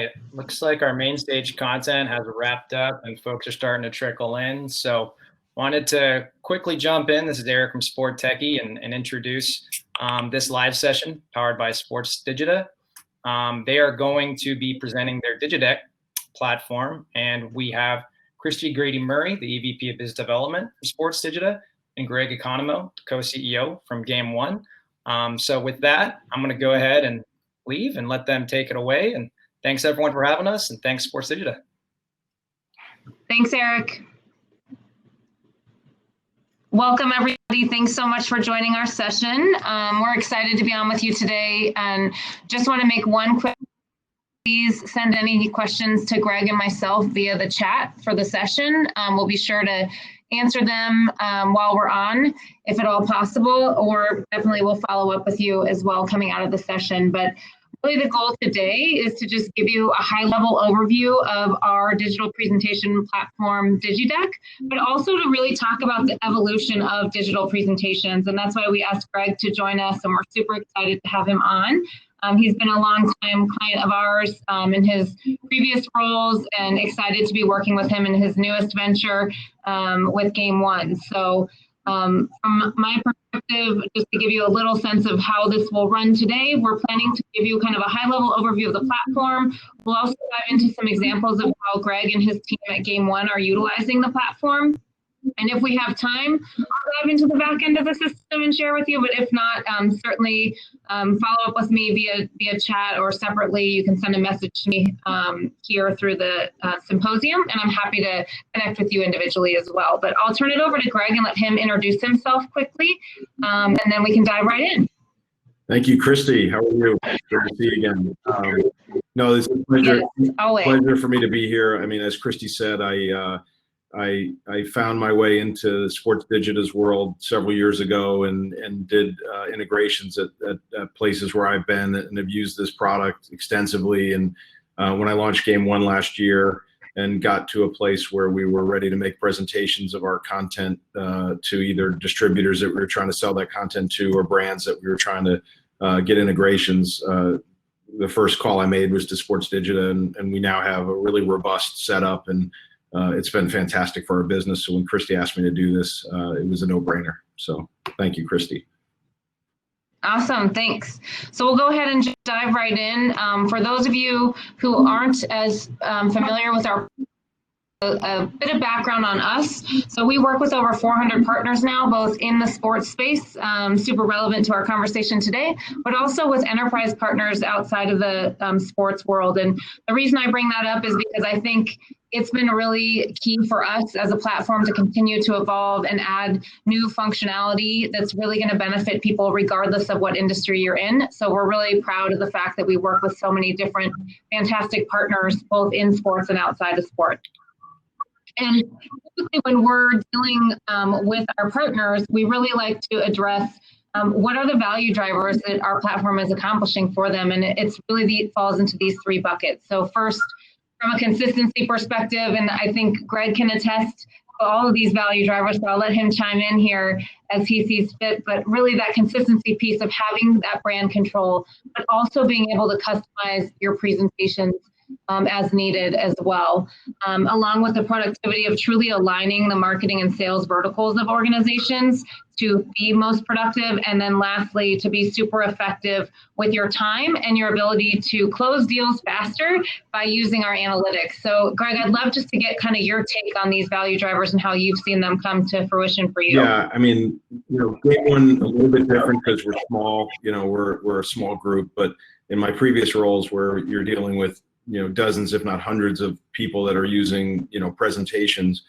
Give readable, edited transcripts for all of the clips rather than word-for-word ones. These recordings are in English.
it looks like our main stage content has wrapped up and folks are starting to trickle in. So wanted to quickly jump in. This is Eric from Sportsdigita and introduce this live session powered by Sportsdigita. They are going to be presenting their Digideck platform, and we have Christy Grady-Murray, the EVP of Business Development for Sportsdigita, and Greg Economou, co-CEO from Game1. So with that, I'm going to go ahead and leave and let them take it away. And thanks everyone for having us, and thanks Sportsdigita. Thanks, Eric. Welcome everybody. Thanks so much for joining our session. We're excited to be on with you today, and just want to make one quick, please send any questions to Greg and myself via the chat for the session. We'll be sure to answer them while we're on, if at all possible, or definitely we'll follow up with you as well coming out of the session. But really the goal today is to just give you a high-level overview of our digital presentation platform, Digideck, but also to really talk about the evolution of digital presentations. And that's why we asked Greg to join us, and we're super excited to have him on. He's been a long-time client of ours in his previous roles, and excited to be working with him in his newest venture with Game1. So from my perspective, just to give you a little sense of how this will run today, we're planning to give you kind of a high-level overview of the platform. We'll also dive into some examples of how Greg and his team at Game1 are utilizing the platform. And if we have time, I'll dive into the back end of the system and share with you. But if not, certainly follow up with me via chat, or separately, you can send a message to me here through the symposium, and I'm happy to connect with you individually as well. But I'll turn it over to Greg and let him introduce himself quickly, and then we can dive right in. Thank you, Christy. How are you? Good to see you again. No, it's a pleasure, pleasure for me to be here. I mean, as Christy said, I found my way into Sportsdigita's world several years ago, and did integrations at places where I've been, and have used this product extensively. And when I launched Game1 last year and got to a place where we were ready to make presentations of our content to either distributors that we were trying to sell that content to, or brands that we were trying to get integrations, the first call I made was to Sportsdigita, and we now have a really robust setup, and it's been fantastic for our business. So when Christy asked me to do this, it was a no-brainer. So thank you, Christy. Awesome, thanks. So we'll go ahead and just dive right in. For those of you who aren't as familiar with a bit of background on us. So we work with over 400 partners now, both in the sports space, super relevant to our conversation today, but also with enterprise partners outside of the sports world. And the reason I bring that up is because I think it's been really key for us as a platform to continue to evolve and add new functionality that's really going to benefit people regardless of what industry you're in. So we're really proud of the fact that we work with so many different fantastic partners, both in sports and outside of sport. And typically when we're dealing with our partners, we really like to address what are the value drivers that our platform is accomplishing for them. And it's really falls into these three buckets. So first, from a consistency perspective, and I think Greg can attest to all of these value drivers, so I'll let him chime in here as he sees fit, but really that consistency piece of having that brand control, but also being able to customize your presentations as needed as well, along with the productivity of truly aligning the marketing and sales verticals of organizations to be most productive, and then lastly, to be super effective with your time and your ability to close deals faster by using our analytics. So Greg, I'd love just to get kind of your take on these value drivers and how you've seen them come to fruition for you. Yeah, I mean, Game1 a little bit different because we're small, we're a small group, but in my previous roles where you're dealing with dozens, if not hundreds of people that are using, presentations,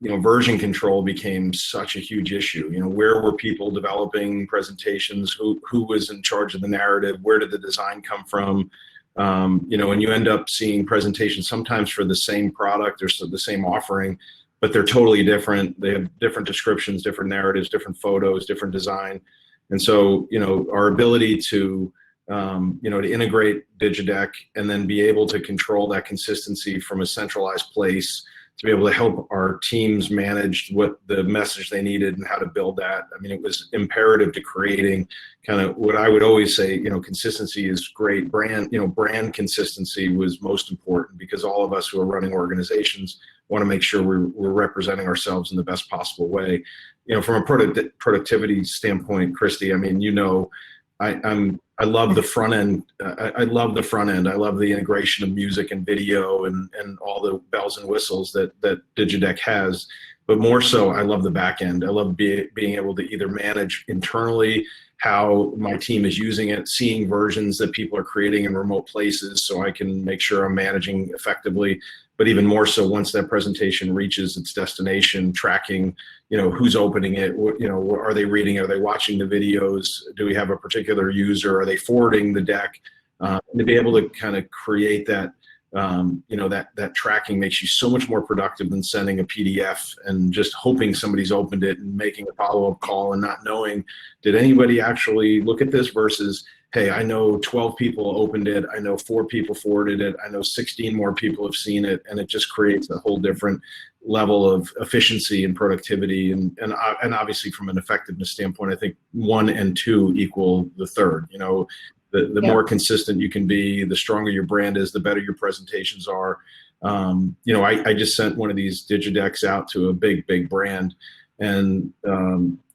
version control became such a huge issue. Where were people developing presentations? Who was in charge of the narrative? Where did the design come from? And you end up seeing presentations sometimes for the same product or the same offering, but they're totally different. They have different descriptions, different narratives, different photos, different design. And so, our ability to to integrate Digideck and then be able to control that consistency from a centralized place to be able to help our teams manage what the message they needed and how to build that. I mean, it was imperative to creating kind of what I would always say, consistency is great. Brand consistency was most important, because all of us who are running organizations want to make sure we're representing ourselves in the best possible way. From a productivity standpoint, Christy, I mean, I love the front end. I love the front end. I love the integration of music and video and all the bells and whistles that Digideck has. But more so, I love the back end. I love being able to either manage internally how my team is using it, seeing versions that people are creating in remote places so I can make sure I'm managing effectively. But even more so, once that presentation reaches its destination, tracking, who's opening it, are they reading, are they watching the videos, do we have a particular user, are they forwarding the deck, and to be able to kind of create that, that tracking makes you so much more productive than sending a PDF and just hoping somebody's opened it and making a follow-up call and not knowing, did anybody actually look at this, versus, hey, I know 12 people opened it, I know 4 people forwarded it, I know 16 more people have seen it, and it just creates a whole different level of efficiency and productivity. And obviously from an effectiveness standpoint, I think 1 and 2 equal the third. The more consistent you can be, the stronger your brand is, the better your presentations are. I just sent one of these Digidecks out to a big brand, and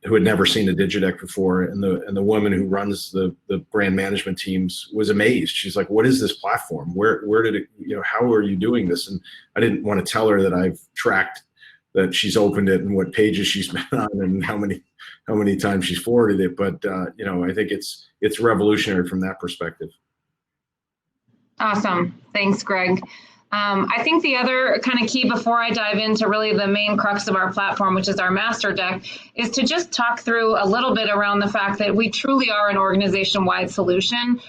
who had never seen a Digideck before, and the woman who runs the brand management teams was amazed. She's like, "What is this platform? Where did it? How are you doing this?" And I didn't want to tell her that I've tracked that she's opened it and what pages she's been on and how many times she's forwarded it. But I think it's revolutionary from that perspective. Awesome, thanks, Greg. I think the other kind of key before I dive into really the main crux of our platform, which is our master deck, is to just talk through a little bit around the fact that we truly are an organization-wide solution.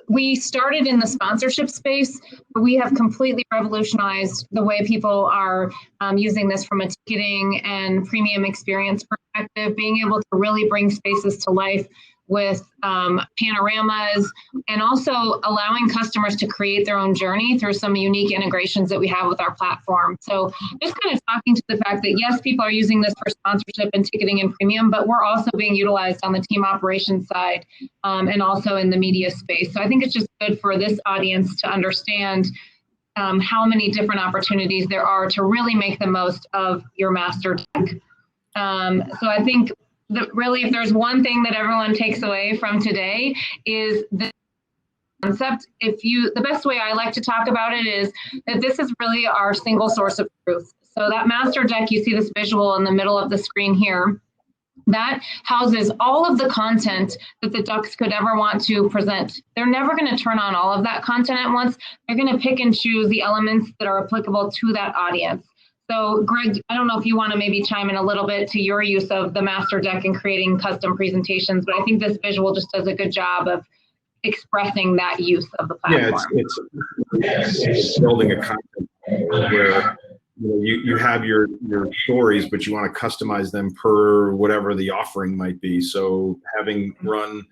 We started in the sponsorship space, but we have completely revolutionized the way people are using this from a ticketing and premium experience perspective, being able to really bring spaces to life with panoramas, and also allowing customers to create their own journey through some unique integrations that we have with our platform. So just kind of talking to the fact that yes, people are using this for sponsorship and ticketing and premium, but we're also being utilized on the team operations side and also in the media space. So I think it's just good for this audience to understand how many different opportunities there are to really make the most of your master deck. So I think really, if there's one thing that everyone takes away from today, is the concept. The best way I like to talk about it is that this is really our single source of truth. So that master deck, you see this visual in the middle of the screen here, that houses all of the content that the Ducks could ever want to present. They're never going to turn on all of that content at once. They're going to pick and choose the elements that are applicable to that audience. So Greg, I don't know if you want to maybe chime in a little bit to your use of the master deck and creating custom presentations, but I think this visual just does a good job of expressing that use of the platform. Yeah, it's building a content where you have your stories, but you want to customize them per whatever the offering might be. So having run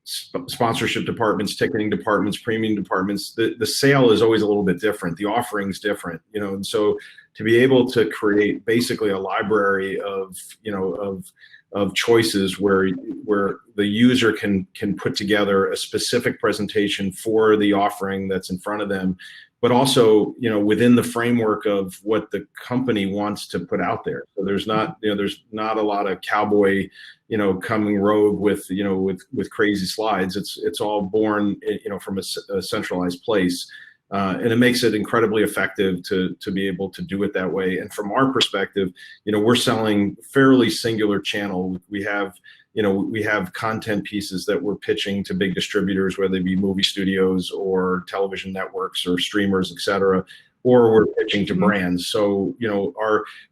sponsorship departments, ticketing departments, premium departments, the sale is always a little bit different. The offering's different, and so to be able to create basically a library of choices where the user can put together a specific presentation for the offering that's in front of them, but also within the framework of what the company wants to put out there. So there's not a lot of cowboy coming rogue with crazy slides. It's all born from a centralized place. And it makes it incredibly effective to be able to do it that way. And from our perspective, we're selling fairly singular channel. We have content pieces that we're pitching to big distributors, whether they be movie studios or television networks or streamers, et cetera, or we're pitching to brands. So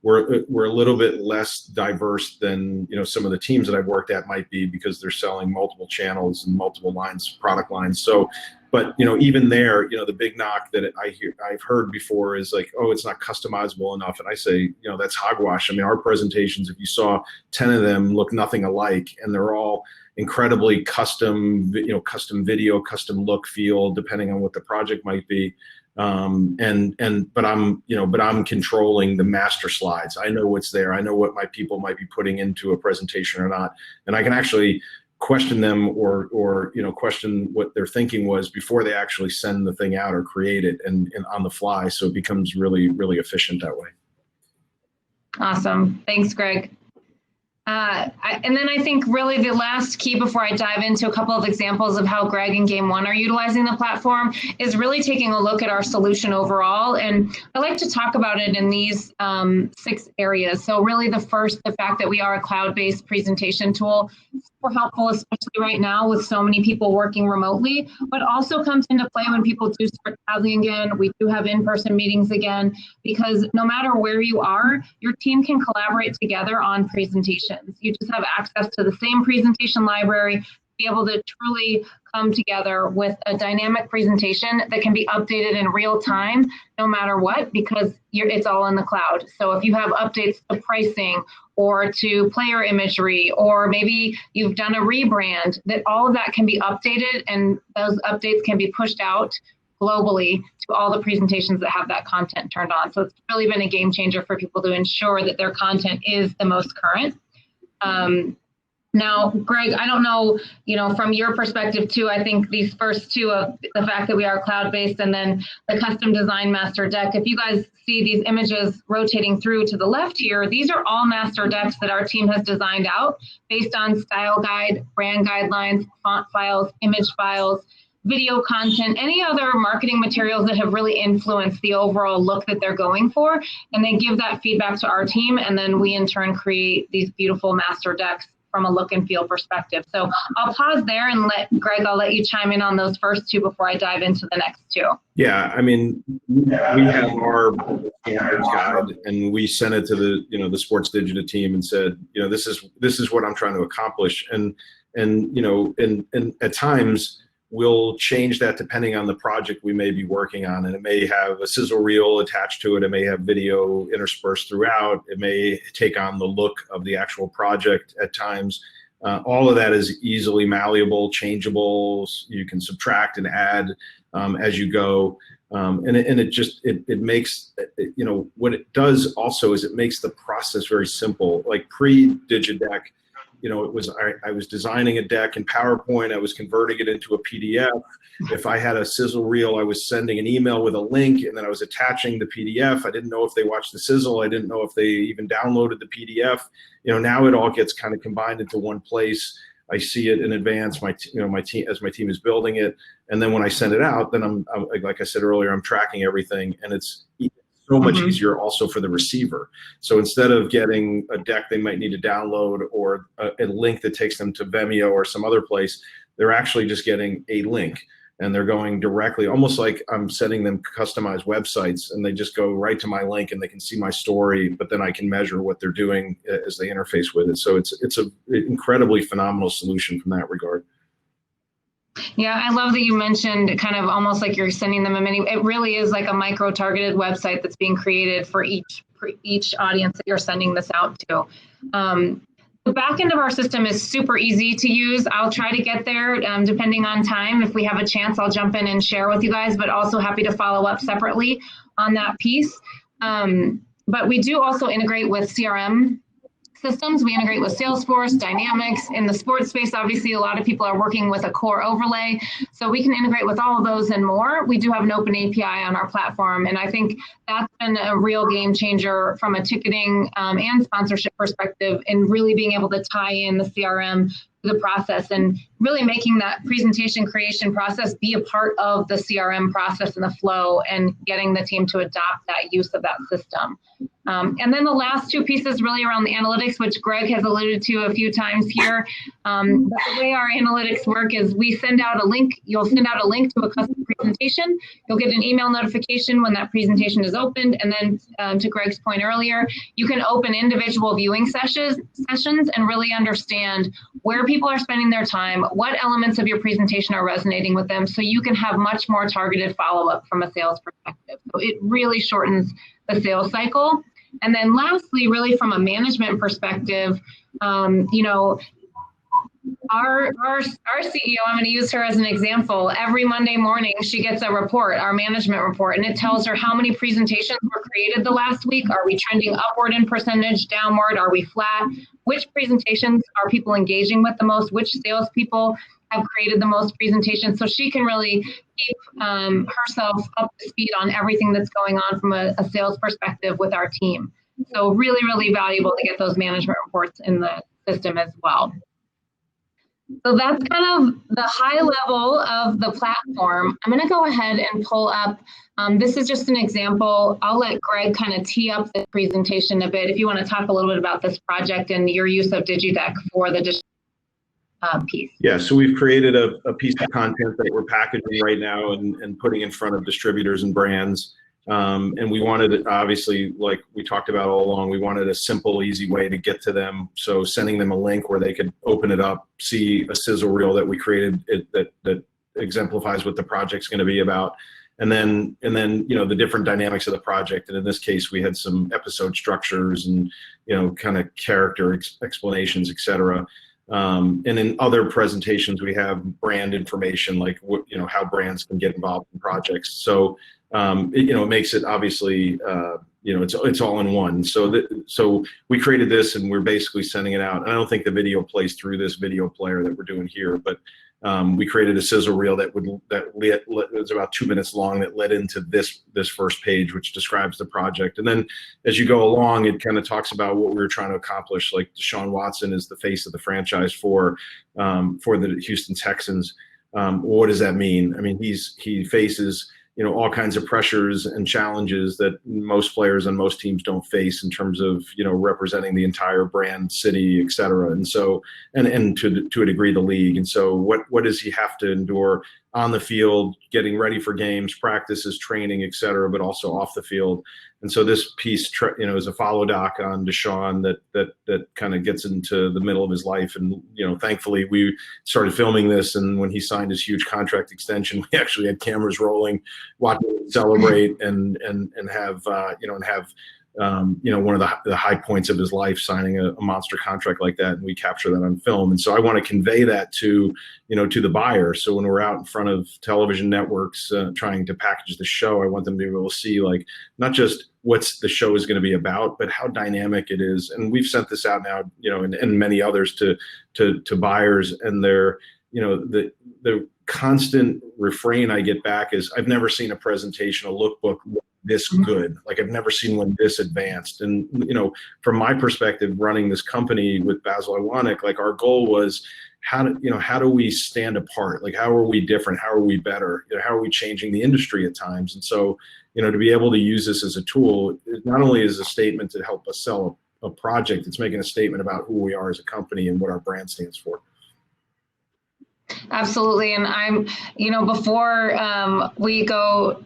we're a little bit less diverse than some of the teams that I've worked at might be, because they're selling multiple channels and multiple lines, product lines. So. But even there, the big knock that I've heard before is like, oh, it's not customizable enough. And I say, that's hogwash. I mean, our presentations, if you saw 10 of them, look nothing alike, and they're all incredibly custom, custom video, custom look, feel, depending on what the project might be. but I'm controlling the master slides. I know what's there. I know what my people might be putting into a presentation or not, and I can actually question them or question what their thinking was before they actually send the thing out or create it and on the fly. So it becomes really, really efficient that way. Awesome. Thanks, Greg. And then I think really the last key before I dive into a couple of examples of how Greg and Game1 are utilizing the platform is really taking a look at our solution overall. And I like to talk about it in these 6 areas. So really the first, the fact that we are a cloud-based presentation tool, super helpful, especially right now with so many people working remotely, but also comes into play when people do start traveling again. We do have in-person meetings again, because no matter where you are, your team can collaborate together on presentations. You just have access to the same presentation library, be able to truly come together with a dynamic presentation that can be updated in real time, no matter what, because it's all in the cloud. So if you have updates to pricing or to player imagery, or maybe you've done a rebrand, that all of that can be updated, and those updates can be pushed out globally to all the presentations that have that content turned on. So it's really been a game changer for people to ensure that their content is the most current. Now, Greg, I don't know, from your perspective too, I think these first 2 of the fact that we are cloud-based and then the custom design master deck, if you guys see these images rotating through to the left here, these are all master decks that our team has designed out based on style guide, brand guidelines, font files, image files, video content, any other marketing materials that have really influenced the overall look that they're going for. And they give that feedback to our team. And then we in turn create these beautiful master decks from a look and feel perspective. So I'll pause there and I'll let you chime in on those first 2 before I dive into the next 2. Yeah, I mean, we have our standards guide, and we sent it to the the Sportsdigita team and said, this is what I'm trying to accomplish, and at times we'll change that depending on the project we may be working on, and it may have a sizzle reel attached to it. It may have video interspersed throughout. It may take on the look of the actual project at times. All of that is easily malleable, changeable. You can subtract and add as you go, and it makes what it does also is it makes the process very simple. Like pre-Digideck, I was designing a deck in PowerPoint. I was converting it into a PDF. If I had a sizzle reel, I was sending an email with a link, and then I was attaching the PDF. I didn't know if they watched the sizzle. I didn't know if they even downloaded the PDF. Now it all gets kind of combined into one place. I see it in advance. My team is building it, and then when I send it out, then I'm like I said earlier, I'm tracking everything, and it's so much easier also for the receiver. So instead of getting a deck they might need to download or a link that takes them to Vimeo or some other place, they're actually just getting a link, and they're going directly, almost like I'm sending them customized websites, and they just go right to my link and they can see my story, but then I can measure what they're doing as they interface with it. So it's an incredibly phenomenal solution from that regard. Yeah, I love that you mentioned kind of almost like you're sending them a mini. It really is like a micro-targeted website that's being created for each audience that you're sending this out to. The back end of our system is super easy to use. I'll try to get there depending on time. If we have a chance, I'll jump in and share with you guys, but also happy to follow up separately on that piece. But we do also integrate with CRM systems. We integrate with Salesforce, Dynamics. In the sports space, obviously, a lot of people are working with a core overlay. So we can integrate with all of those and more. We do have an open API on our platform. And I think that's been a real game changer from a ticketing and sponsorship perspective, and really being able to tie in the CRM to the process and really making that presentation creation process be a part of the CRM process and the flow, and getting the team to adopt that use of that system. And then the last 2 pieces really around the analytics, which Greg has alluded to a few times here. But the way our analytics work is we send out a link. You'll send out a link to a custom presentation. You'll get an email notification when that presentation is opened. And then to Greg's point earlier, you can open individual viewing sessions and really understand where people are spending their time, what elements of your presentation are resonating with them, so you can have much more targeted follow-up from a sales perspective. So it really shortens the sales cycle. And then lastly, really from a management perspective, Our CEO, I'm going to use her as an example. Every Monday morning, she gets a report, our management report, and it tells her how many presentations were created the last week. Are we trending upward in percentage, downward? Are we flat? Which presentations are people engaging with the most? Which salespeople have created the most presentations? So she can really keep herself up to speed on everything that's going on from a sales perspective with our team. So really, really valuable to get those management reports in the system as well. So that's kind of the high level of the platform. I'm going to go ahead and pull up, this is just an example. I'll let Greg kind of tee up the presentation a bit if you want to talk a little bit about this project and your use of Digideck for the piece. Yeah, so we've created a piece of content that we're packaging right now and putting in front of distributors and brands. And we wanted, obviously, like we talked about all along, we wanted a simple, easy way to get to them. So sending them a link where they could open it up, see a sizzle reel that we created that exemplifies what the project's going to be about. And then, you know, the different dynamics of the project. And in this case, we had some episode structures and, you know, kind of character explanations, et cetera. And in other presentations, we have brand information, like what, you know, how brands can get involved in projects. So, you know, it makes it obviously, you know, it's all in one. So we created this and we're basically sending it out. And I don't think the video plays through this video player that we're doing here, but we created a sizzle reel that was about 2 minutes long that led into this first page, which describes the project. And then as you go along, it kind of talks about what we were trying to accomplish. Like Deshaun Watson is the face of the franchise for the Houston Texans. What does that mean? I mean, he faces, you know, all kinds of pressures and challenges that most players on most teams don't face in terms of, you know, representing the entire brand, city, et cetera. And so, and to a degree, the league. And so what does he have to endure on the field, getting ready for games, practices, training, et cetera, but also off the field. And so this piece, you know, is a follow doc on Deshaun that kind of gets into the middle of his life. And, you know, thankfully we started filming this. And when he signed his huge contract extension, we actually had cameras rolling, watching him celebrate and have, you know, and have, you know, one of the high points of his life, signing a monster contract like that. And we capture that on film. And so I want to convey that to, you know, to the buyer. So when we're out in front of television networks trying to package the show, I want them to be able to see, like, not just what's the show is going to be about, but how dynamic it is. And we've sent this out now, you know, and many others to buyers, and they're, you know, the constant refrain I get back is, I've never seen a presentation, a lookbook this good. Like, I've never seen one this advanced. And, you know, from my perspective, running this company with Basil Iwanek, like, our goal was, how do we stand apart? Like, how are we different? How are we better? You know, how are we changing the industry at times? And so, you know, to be able to use this as a tool, it not only is a statement to help us sell a project, it's making a statement about who we are as a company and what our brand stands for. Absolutely. And I'm, you know, before we go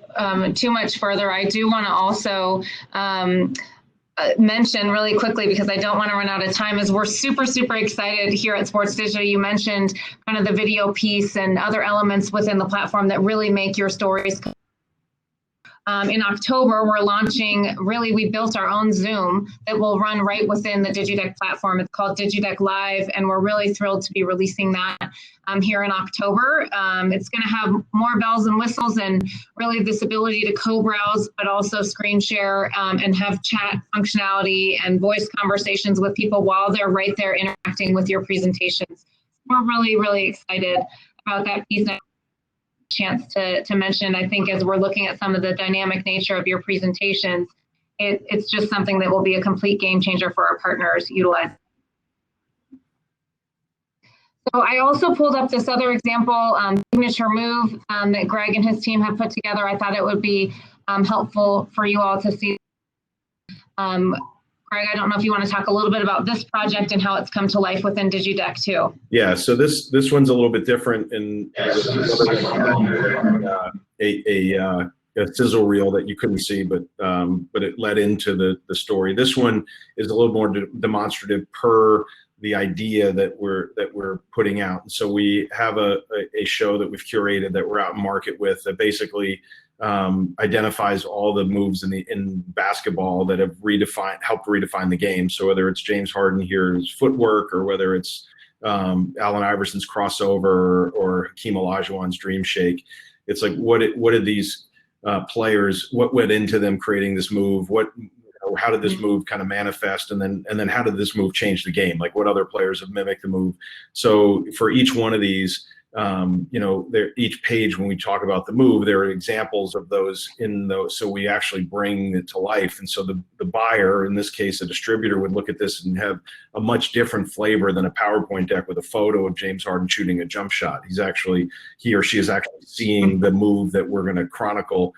too much further, I do want to also mention really quickly, because I don't want to run out of time, is we're super, super excited here at Sportsdigita. You mentioned kind of the video piece and other elements within the platform that really make your stories. In October, we're launching, really, we built our own Zoom that will run right within the Digideck platform. It's called Digideck Live, and we're really thrilled to be releasing that here in October. It's going to have more bells and whistles and really this ability to co-browse, but also screen share and have chat functionality and voice conversations with people while they're right there interacting with your presentations. We're really, really excited about that piece. Chance to mention, I think, as we're looking at some of the dynamic nature of your presentations, it's just something that will be a complete game changer for our partners utilize. So I also pulled up this other example, signature move that Greg and his team have put together. I thought it would be helpful for you all to see. Greg, I don't know if you want to talk a little bit about this project and how it's come to life within Digideck too. Yeah, so this one's a little bit different in a sizzle reel that you couldn't see, but it led into the story. This one is a little more demonstrative per the idea that we're putting out. And so we have a show that we've curated that we're out in market with that basically identifies all the moves in basketball that have helped redefine the game. So whether it's James Harden here's footwork, or whether it's Allen Iverson's crossover or Hakeem Olajuwon's dream shake. It's like, what did these players, what went into them creating this move? How did this move kind of manifest, and then how did this move change the game? Like, what other players have mimicked the move? So for each one of these, each page, when we talk about the move, there are examples of those in those. So we actually bring it to life. And so the buyer, in this case, a distributor, would look at this and have a much different flavor than a PowerPoint deck with a photo of James Harden shooting a jump shot. He or she is actually seeing the move that we're going to chronicle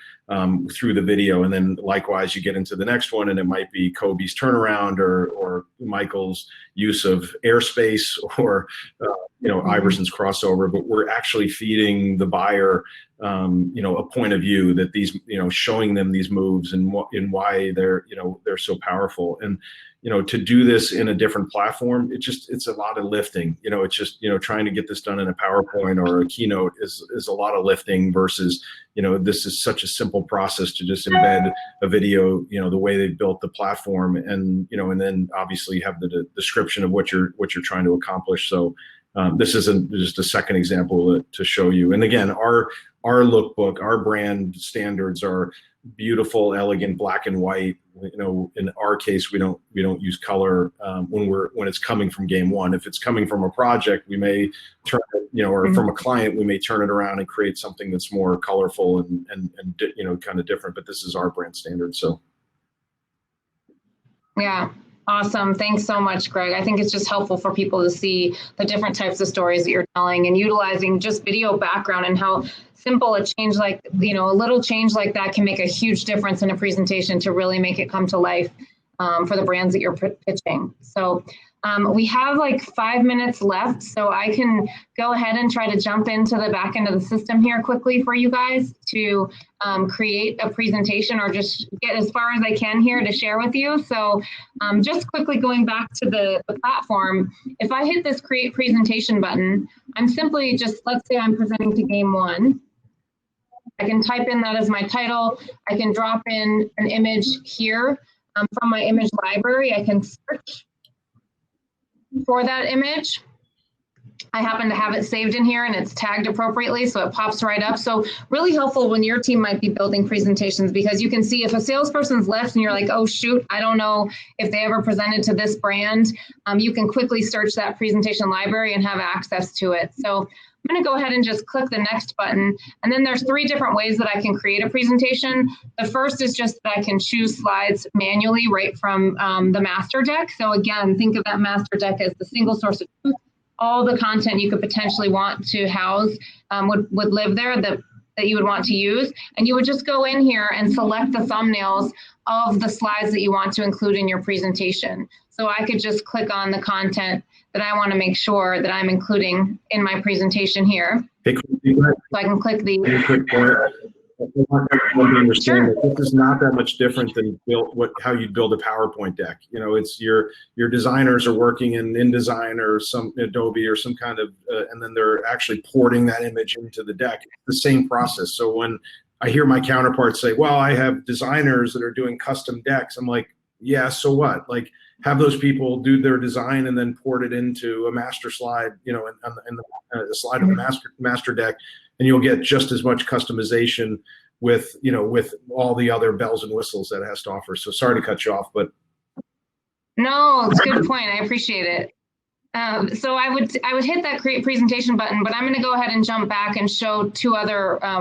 through the video. And then likewise, you get into the next one, and it might be Kobe's turnaround or Michael's use of airspace or Iverson's crossover. But we're actually feeding the buyer a point of view that these, showing them these moves and why they're so powerful. And to do this in a different platform, it's a lot of lifting. It's just trying to get this done in a PowerPoint or a keynote is a lot of lifting versus this is such a simple process to just embed a video, the way they built the platform, and and then obviously have the description of what you're trying to accomplish. So this isn't just a second example to show you. And again, our lookbook, our brand standards are beautiful, elegant, black and white. In our case, we don't use color when it's coming from Game1. If it's coming from a project, we may turn it, or from a client, we may turn it around and create something that's more colorful and kind of different. But this is our brand standard. So. Yeah. Awesome. Thanks so much, Greg. I think it's just helpful for people to see the different types of stories that you're telling and utilizing just video background and how simple a change like, a little change like that can make a huge difference in a presentation to really make it come to life for the brands that you're pitching. So we have like 5 minutes left, so I can go ahead and try to jump into the back end of the system here quickly for you guys to create a presentation or just get as far as I can here to share with you. So just quickly going back to the platform, if I hit this create presentation button, I'm simply let's say I'm presenting to Game1. I can type in that as my title. I can drop in an image here from my image library. I can search for that image. I happen to have it saved in here and it's tagged appropriately, so it pops right up. So really helpful when your team might be building presentations, because you can see if a salesperson's left and you're like, oh shoot, I don't know if they ever presented to this brand, you can quickly search that presentation library and have access to it. So I'm going to go ahead and just click the next button. And then there's 3 different ways that I can create a presentation. The first is just that I can choose slides manually right from the master deck. So again, think of that master deck as the single source of truth. All the content you could potentially want to house would live there that you would want to use. And you would just go in here and select the thumbnails of the slides that you want to include in your presentation. So I could just click on the content that I want to make sure that I'm including in my presentation here. Hey, Christy, so I can click the. I want everyone to understand Sure. that this is not that much different than how you build a PowerPoint deck. It's your designers are working in InDesign or some Adobe or some kind of, and then they're actually porting that image into the deck. It's the same process. So when I hear my counterparts say, well, I have designers that are doing custom decks, I'm like, yeah, so what? Like, have those people do their design and then port it into a master slide, in the slide of the master deck, and you'll get just as much customization with all the other bells and whistles that it has to offer. So sorry to cut you off, but no, it's a good point. I appreciate it. So I would hit that create presentation button, but I'm going to go ahead and jump back and show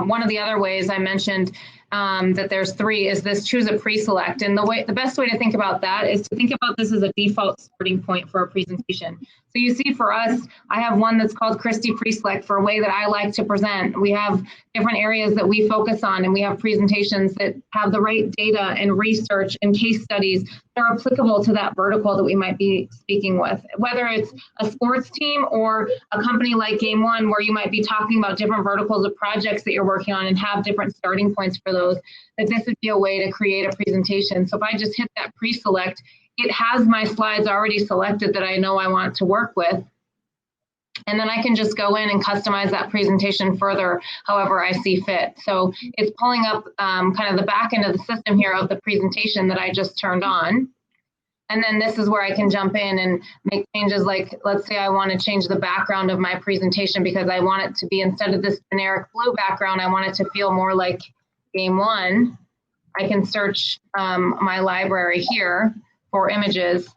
one of the other ways I mentioned that there's 3 is this choose a pre-select. And the best way to think about that is to think about this as a default starting point for a presentation. So you see for us, I have one that's called Christy pre-select for a way that I like to present. We have different areas that we focus on, and we have presentations that have the right data and research and case studies that are applicable to that vertical that we might be speaking with, whether it's a sports team or a company like Game1, where you might be talking about different verticals of projects that you're working on and have different starting points for those, that this would be a way to create a presentation. So if I just hit that pre-select, it has my slides already selected that I know I want to work with. And then I can just go in and customize that presentation further however I see fit. So it's pulling up kind of the back end of the system here of the presentation that I just turned on. And then this is where I can jump in and make changes. Like, let's say I want to change the background of my presentation because I want it to be, instead of this generic blue background, I want it to feel more like Game1. I can search my library here for images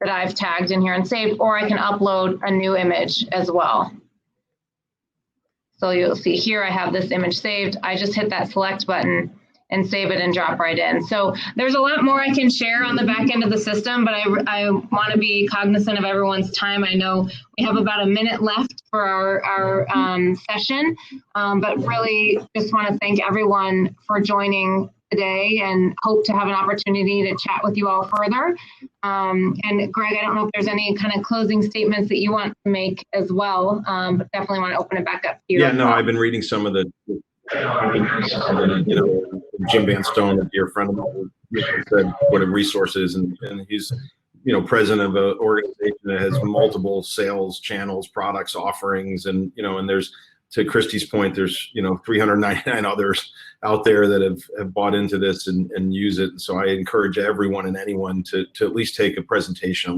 that I've tagged in here and saved, or I can upload a new image as well. So you'll see here I have this image saved. I just hit that select button and save it and drop right in. So there's a lot more I can share on the back end of the system, but I want to be cognizant of everyone's time. I know we have about a minute left for our session, but really just want to thank everyone for joining today and hope to have an opportunity to chat with you all further. And Greg, I don't know if there's any kind of closing statements that you want to make as well, but definitely want to open it back up to you. Yeah, no, I've been reading some of the you know, Jim Van Stone, a dear friend of mine, said what a resource is, and he's, you know, president of an organization that has multiple sales channels, products, offerings, and, you know, and there's, to Christy's point, there's, you know, 399 others out there that have bought into this and use it. And so I encourage everyone and anyone to at least take a presentation, at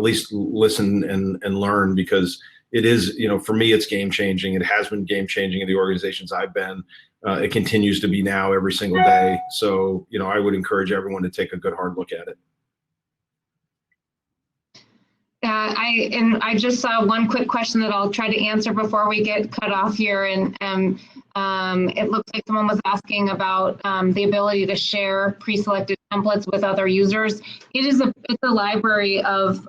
least listen and learn, because it is, you know, for me, it's game changing. It has been game changing in the organizations I've been. It continues to be now every single day. So, you know, I would encourage everyone to take a good hard look at it. I just saw one quick question that I'll try to answer before we get cut off here. And it looks like someone was asking about the ability to share pre-selected templates with other users. It's a library of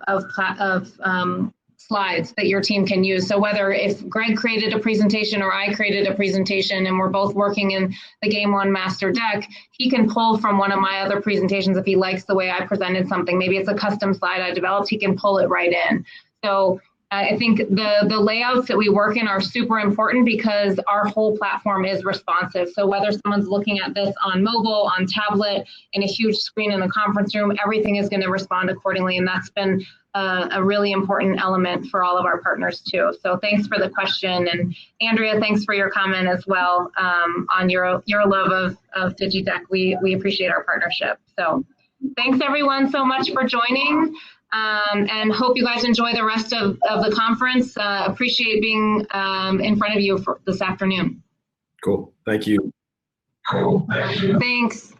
slides that your team can use. So whether if Greg created a presentation or I created a presentation and we're both working in the Game1 master deck, he can pull from one of my other presentations if he likes the way I presented something. Maybe it's a custom slide I developed, he can pull it right in. So I think the layouts that we work in are super important because our whole platform is responsive. So whether someone's looking at this on mobile, on tablet, in a huge screen in the conference room, everything is going to respond accordingly. And that's been a really important element for all of our partners too. So thanks for the question. And Andrea, thanks for your comment as well on your love of Digideck. We appreciate our partnership. So thanks everyone so much for joining. And hope you guys enjoy the rest of the conference. Appreciate being in front of you for this afternoon. Cool. Thank you. Thanks.